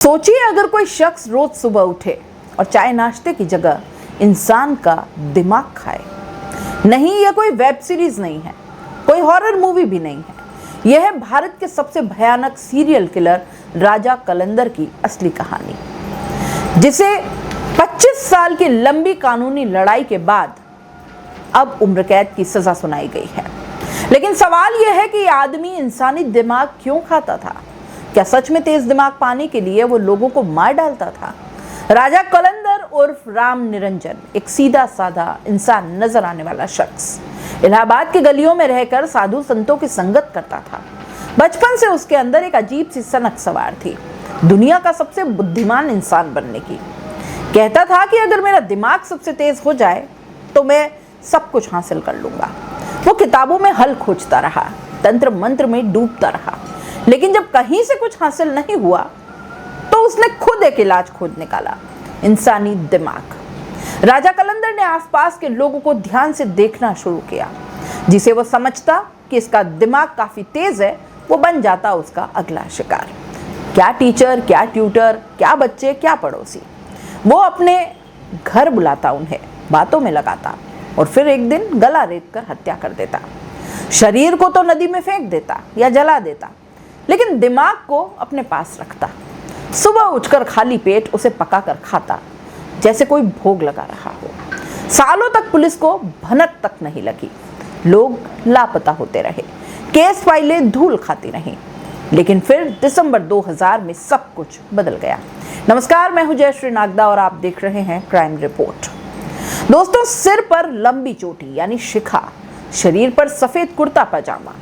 सोचिए अगर कोई शख्स रोज सुबह उठे और चाय नाश्ते की जगह इंसान का दिमाग खाए। नहीं, यह कोई वेब सीरीज नहीं है, कोई हॉरर मूवी भी नहीं है। यह है भारत के सबसे भयानक सीरियल किलर राजा कलंदर की असली कहानी, जिसे 25 साल की लंबी कानूनी लड़ाई के बाद अब उम्र कैद की सजा सुनाई गई है। लेकिन सवाल यह है कि यह आदमी इंसानी दिमाग क्यों खाता था? क्या सच में तेज दिमाग पाने के लिए वो लोगों को मार डालता था? राजा कलंदर उर्फ राम निरंजन एक सीधा साधा इंसान नजर आने वाला शख्स इलाहाबाद की गलियों में रहकर साधु संतों की संगत करता था। बचपन से उसके अंदर एक अजीब सी सनक सवार थी, दुनिया का सबसे बुद्धिमान इंसान बनने की। कहता था कि अगर मेरा दिमाग सबसे तेज हो जाए तो मैं सब कुछ हासिल कर लूंगा। वो किताबों में हल खोजता रहा, तंत्र मंत्र में डूबता रहा, लेकिन जब कहीं से कुछ हासिल नहीं हुआ तो उसने खुद एक इलाज खोज निकाला, इंसानी दिमाग। राजा कलंदर ने आसपास के लोगों को ध्यान से देखना शुरू किया। जिसे वो समझता कि इसका दिमाग काफी तेज है, वो बन जाता उसका अगला शिकार। क्या टीचर, क्या ट्यूटर, क्या बच्चे, क्या पड़ोसी, वो अपने घर बुलाता, उन्हें बातों में लगाता और फिर एक दिन गला रेत कर हत्या कर देता। शरीर को तो नदी में फेंक देता या जला देता, लेकिन दिमाग को अपने पास रखता। सुबह उठकर खाली पेट उसे पकाकर खाता, जैसे कोई भोग लगा रहा हो। सालों तक पुलिस को भनक तक नहीं लगी, लोग लापता होते रहे, केस फाइलें धूल खाती रहीं। लेकिन फिर दिसंबर 2000 में सब कुछ बदल गया। नमस्कार, मैं हूं जयश्री नागदा और आप देख रहे हैं क्राइम रिपोर्ट। दोस्तों, सिर पर लंबी चोटी यानी शिखा, शरीर पर सफेद कुर्ता पजामा,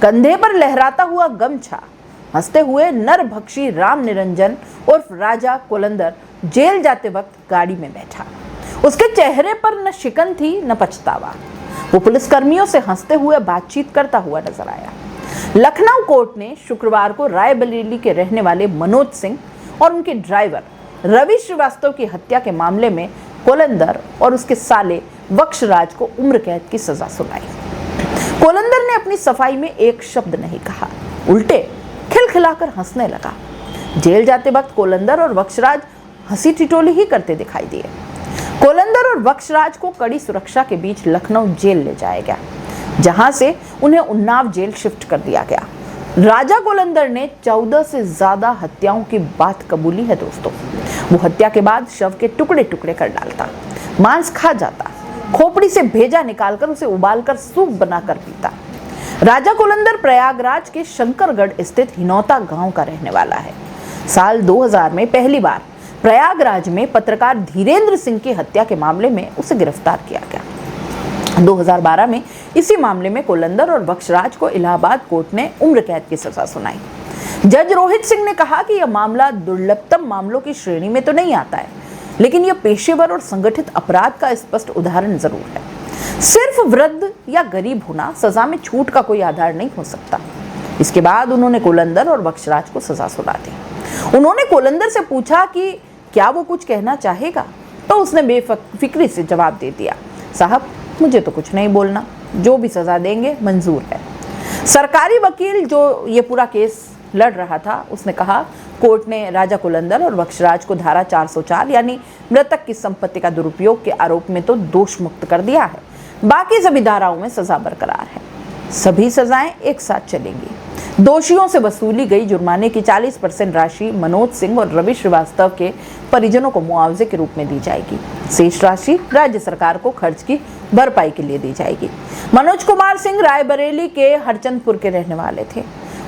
कंधे पर लहराता हुआ गमछा, हंसते हुए नरभक्षी राम निरंजन उर्फ राजा कलंदर जेल जाते वक्त गाड़ी में बैठा। उसके चेहरे पर न शिकन थी न पछतावा। वो पुलिसकर्मियों से हंसते हुए बातचीत करता हुआ नजर आया। लखनऊ कोर्ट ने शुक्रवार को रायबरेली के रहने वाले मनोज सिंह और उनके ड्राइवर रवि श्रीवास्तव की हत्या के मामले में कलंदर और उसके साले वक्षराज को उम्र कैद की सजा सुनाई। कलंदर ने अपनी सफाई में एक शब्द नहीं कहा, उल्टे खिलखिलाकर हंसने लगा। जेल जाते वक्त कलंदर और वक्षराज हंसी टिटोली ही करते दिखाई दिए। कलंदर और वक्षराज को कड़ी सुरक्षा के बीच लखनऊ जेल ले जाया गया, जहां से उन्हें उन्नाव जेल शिफ्ट कर दिया गया। राजा कलंदर ने 14 से ज्यादा हत्याओं की बात कबूली है दोस्तों। वो हत्या के बाद शव के टुकड़े टुकड़े कर डालता, मांस खा जाता, खोपड़ी से भेजा निकालकर उसे उबालकर सूप बनाकर पीता। राजा कलंदर प्रयागराज के शंकरगढ़ स्थित हिनौता गांव का रहने वाला है। साल 2000 में पहली बार प्रयागराज में पत्रकार धीरेन्द्र सिंह की हत्या के मामले में उसे गिरफ्तार किया गया। 2012 में इसी मामले में कलंदर और वक्षराज को इलाहाबाद कोर्ट ने उम्र कैद की सजा सुनाई। जज रोहित सिंह ने कहा कि यह मामला दुर्लभतम मामलों की श्रेणी में तो नहीं आता है, लेकिन यह पेशेवर और संगठित अपराध का स्पष्ट उदाहरण जरूर है। सिर्फ वृद्ध या गरीब होना सजा में छूट का कोई आधार नहीं हो सकता। इसके बाद उन्होंने कलंदर और वक्षराज को सजा सुना दी। उन्होंने कलंदर से पूछा कि क्या वो कुछ कहना चाहेगा, तो उसने बेफिक्री से जवाब दे दिया, साहब मुझे तो कुछ नहीं बोलना, जो भी सजा देंगे मंजूर है। सरकारी वकील जो ये पूरा केस लड़ रहा था, उसने कहा कोर्ट ने राजा कलंदर और वक्षराज को धारा 404 यानी मृतक की संपत्ति का दुरुपयोग के आरोप में तो दोष मुक्त कर दिया है, बाकी सभी धाराओं में सजा बरकरार है। सभी सजाएं एक साथ चलेंगी। दोषियों से वसूली गई जुर्माने की 40% राशि मनोज सिंह और रवि श्रीवास्तव के परिजनों को मुआवजे के रूप में दी जाएगी। शेष राशि राज्य सरकार को खर्च की भरपाई के लिए दी जाएगी। मनोज कुमार सिंह रायबरेली के हरचंदपुर के रहने वाले थे।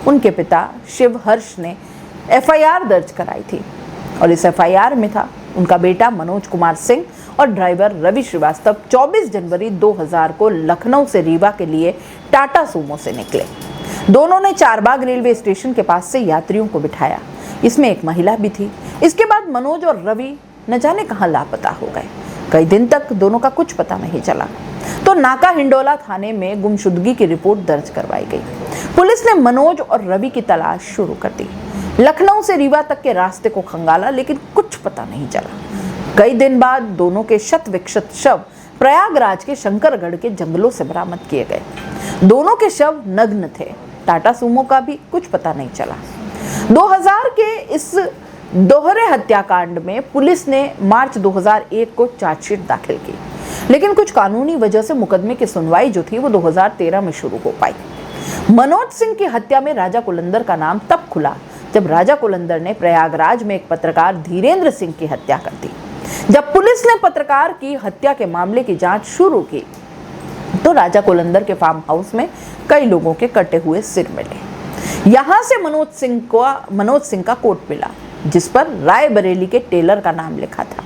उनके पिता शिव हर्ष ने FIR दर्ज कराई थी और इस FIR में था उनका बेटा मनोज कुमार सिंह और ड्राइवर रवि श्रीवास्तव 24 जनवरी 2000 को लखनऊ से रीवा के लिए टाटा सूमो से निकले। दोनों ने चारबाग रेलवे स्टेशन के पास से यात्रियों को बिठाया। इसमें एक महिला भी थी। इसके बाद मनोज और रवि न जाने कहां लापता हो गए। कई दिन तक दोनों का कुछ पता नहीं चला, तो नाका हिंडोला थाने में गुमशुदगी की रिपोर्ट दर्ज करवाई गई। पुलिस ने मनोज और रवि की तलाश शुरू कर दी। लखनऊ से रीवा तक के रास्ते को खंगाला, लेकिन कुछ पता नहीं चला। कई दिन बाद दोनों के शत विक्षत शव प्रयागराज के शंकरगढ़ के जंगलों से बरामद किए गए। दोनों के शव नग्न थे। टाटा सूमो का भी कुछ पता नहीं चला। 2000 के इस दोहरे हत्याकांड में पुलिस ने मार्च 2001 को चार्जशीट दाखिल की, लेकिन कुछ कानूनी वजह से मुकदमे की सुनवाई जो थी वो 2013 में शुरू हो पाई। मनोज सिंह की हत्या में राजा कुलंदर का नाम तब खुला जब राजा कुलंदर ने प्रयागराज में एक पत्रकार धीरेन्द्र सिंह की हत्या कर दी। जब पुलिस ने पत्रकार की हत्या के मामले की जांच शुरू की तो राजा कुलंदर के फार्म हाउस में कई लोगों के कटे हुए सिर मिले। यहां से मनोज सिंह का कोट मिला जिस पर रायबरेली के टेलर का नाम लिखा था।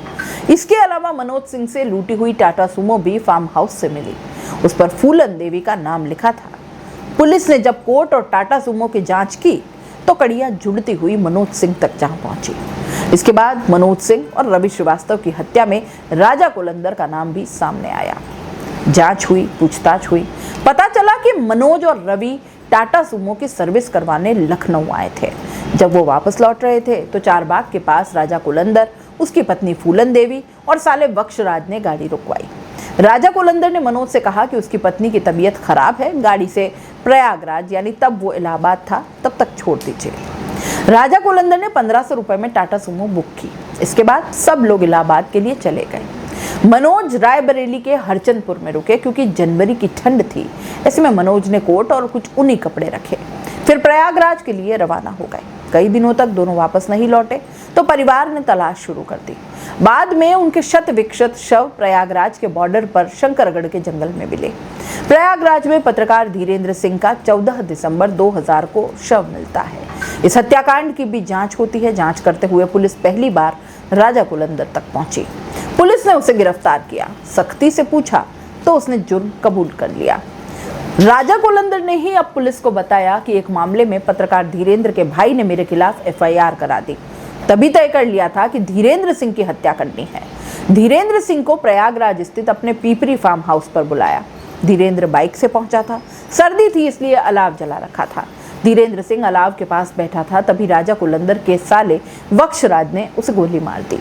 इसके अलावा मनोज सिंह से लूटी हुई टाटा सुमो भी फार्म हाउस से मिली, उस पर फूलन देवी का नाम लिखा था। पुलिस ने जब कोट और टाटा सुमो की जांच की तो कड़ियां जुड़ती हुई मनोज सिंह तक जा पहुंची। इसके बाद मनोज सिंह और रवि श्रीवास्तव की हत्या में राजा कुलंदर का नाम भी सामने आया। जांच हुई, पूछताछ हुई, पता चला कि मनोज और रवि टाटा सुमो की सर्विस करवाने लखनऊ आए थे। जब वो वापस लौट रहे थे तो चारबाग के पास राजा कुलंदर, उसकी पत्नी फूलन देवी और साले बख्शराज ने गाड़ी रुकवाई। राजा कुलंदर ने मनोज से कहा कि उसकी पत्नी की तबीयत खराब है, गाड़ी से प्रयागराज यानी तब वो इलाहाबाद था तब तक छोड़ दीजिए। राजा कुलंदर ने 1500 रुपए में टाटा सुमो बुक की। इसके बाद सब लोग इलाहाबाद के लिए चले गए। मनोज रायबरेली के हरचंदपुर में रुके क्योंकि जनवरी की ठंड थी। ऐसे में मनोज ने कोट और कुछ ऊनी कपड़े रखे, फिर प्रयागराज के लिए रवाना हो गए। कई दिनों तक दोनों वापस नहीं लौटे तो परिवार ने तलाश शुरू कर दी। बाद में उनके शत विक्षत शव प्रयागराज के बॉर्डर पर शंकरगढ़ के जंगल में मिले। प्रयागराज में पत्रकार धीरेन्द्र सिंह का 14 दिसंबर 2000 को शव मिलता है। इस हत्याकांड की भी जांच होती है। जांच करते हुए पुलिस पहली बार राजा कुलंदर तक पहुंची। पुलिस ने उसे गिरफ्तार किया, सख्ती से पूछा तो उसने जुर्म कबूल कर लिया। राजा कुलंदर ने ही अब पुलिस को बताया कि एक मामले में पत्रकार धीरेन्द्र के भाई ने मेरे खिलाफ एफआईआर करा दी। तभी तय कर लिया था कि धीरेन्द्र सिंह की हत्या करनी है। धीरेन्द्र सिंह को प्रयागराज स्थित अपने पीपरी फार्म हाउस पर बुलाया। धीरेन्द्र बाइक से पहुंचा था, सर्दी थी इसलिए अलाव जला रखा था। धीरेन्द्र सिंह अलाव के पास बैठा था, तभी राजा कुलंदर के साले बख्शराज ने उसे गोली मार दी।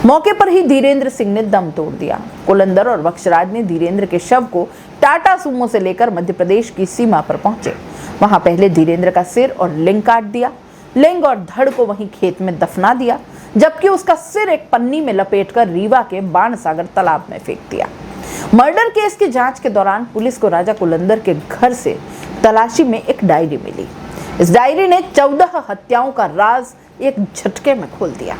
मौके पर ही धीरेन्द्र सिंह ने दम तोड़ दिया। कुलंदर और बख्शराज ने धीरेन्द्र के शव को टाटा सुमो से लेकर मध्य प्रदेश की सीमा पर पहुंचे। वहां पहले धीरेन्द्र का सिर और लिंग काट दिया, लिंग और धड़ को वहीं खेत में दफना दिया, जबकि उसका सिर एक पन्नी में लपेटकर रीवा के बाणसागर तालाब में फेंक दिया। मर्डर केस की जांच के दौरान पुलिस को राजा कुलंदर के घर से तलाशी में एक डायरी मिली। इस डायरी ने 14 हत्याओं का राज एक झटके में खोल दिया।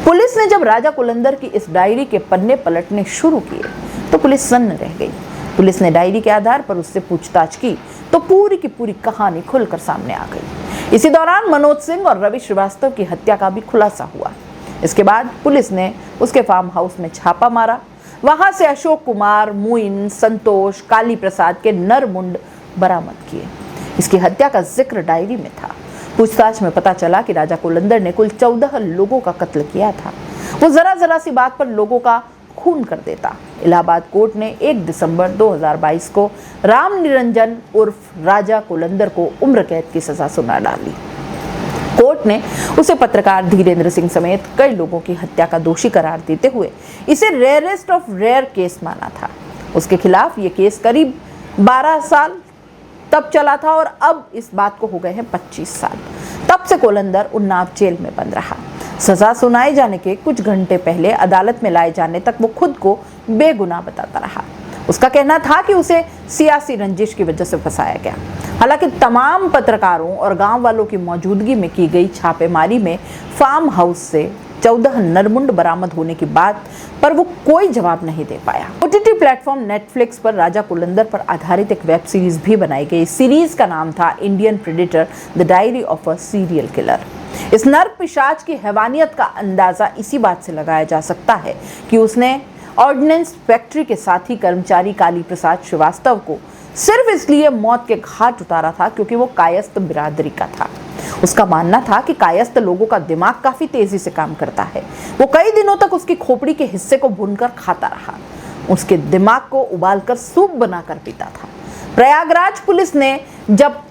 पुलिस ने जब राजा कुलंदर की इस डायरी के पन्ने पलटने शुरू किए तो पुलिस सन्न रह गई। पुलिस ने डायरी के आधार पर उससे पूछताछ की तो पूरी की पूरी कहानी खुलकर सामने आ गई। इसी दौरान मनोज सिंह और रवि श्रीवास्तव की हत्या का भी खुलासा हुआ। इसके बाद पुलिस ने उसके फार्म हाउस में छापा मारा। वहां से अशोक कुमार, मुइन, संतोष, काली प्रसाद के नरमुंड बरामद किए। इसकी हत्या का जिक्र डायरी में था। पूछताछ में पता चला कि राजा कुलंदर ने कुल 14 लोगों का कत्ल किया था। वो जरा सी बात पर लोगों का खून कर देता। इलाहाबाद कोर्ट ने 1 दिसंबर 2022 को राम निरंजन उर्फ राजा कुलंदर को उम्र कैद की सजा सुना डाली। कोर्ट ने उसे पत्रकार धीरेन्द्र सिंह समेत कई लोगों की हत्या का दोषी करार देते हुए इसे रेयरेस्ट ऑफ रेयर केस माना था। उसके खिलाफ ये केस करीब 12 साल तब चला था और अब इस बात को हो गए हैं 25 साल। तब से कुलंदर उन्नाव जेल में बंद रहा। सजा सुनाए जाने के कुछ घंटे पहले अदालत में लाए जाने तक वो खुद को बेगुनाह बताता रहा। उसका कहना था कि उसे सियासी रंजिश की वजह से फंसाया गया। हालांकि तमाम पत्रकारों और गांव वालों की मौजूदगी में की गई छापेमारी में फार्म हाउस से 14 नरमुंड बरामद होने की बात पर वो कोई जवाब नहीं दे पाया। ओटीटी प्लेटफॉर्म नेटफ्लिक्स पर राजा कुलंदर पर आधारित एक वेब सीरीज भी बनाई गई। सीरीज का नाम था Indian predator the diary of a serial killer. इस नर पिशाच की हैवानियत का अंदाजा इसी बात से लगाया जा सकता है कि उसने ऑर्डिनेंस फैक्ट्री के साथी कर्मचारी काली प्रसाद श्रीवास्तव को सिर्फ इसलिए मौत के घाट उतारा था क्योंकि वो कायस्थ बिरादरी का था। उसका मानना था कि कायस्थ लोगों का दिमाग काफी तेजी से काम करता है। वो कई दिनों तक उसकी खोपड़ी के हिस्से को भूनकर खाता रहा। उसके दिमाग को उबालकर सूप बनाकर पीता था। प्रयागराज पुलिस ने जब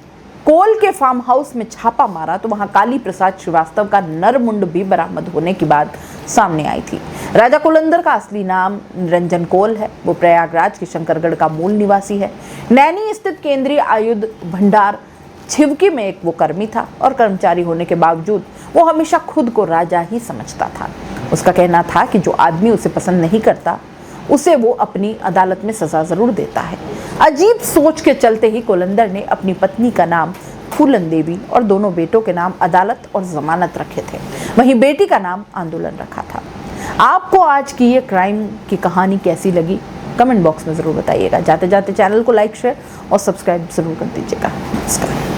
कोल के फार्म हाउस में छापा मारा तो वहां काली प्रसाद श्रीवास्तव का नरमुंड भी बरामद होने की बात सामने आई थी। राजा कुलंदर का असली नाम निरंजन कोल है। वो प्रयागराज के शंकरगढ़ का मूल निवासी है। नैनी स्थित केंद्रीय आयुध भंडार छिवकी में एक वो कर्मी था और कर्मचारी होने के बावजूद वो हमेशा खुद को राजा ही समझता था। उसका कहना था कि जो आदमी उसे पसंद नहीं करता उसे वो अपनी अदालत में सजा जरूर देता है। अजीब सोच के चलते ही कोलंदर ने अपनी पत्नी का नाम फूलन देवी और दोनों बेटों के नाम अदालत और जमानत रखे थे। वहीं बेटी का नाम आंदोलन रखा था। आपको आज की ये क्राइम की कहानी कैसी लगी कमेंट बॉक्स में ज़रूर बताइएगा। जाते जाते चैनल को लाइक शेयर और सब्सक्राइब ज़रूर कर दीजिएगा। नमस्कार।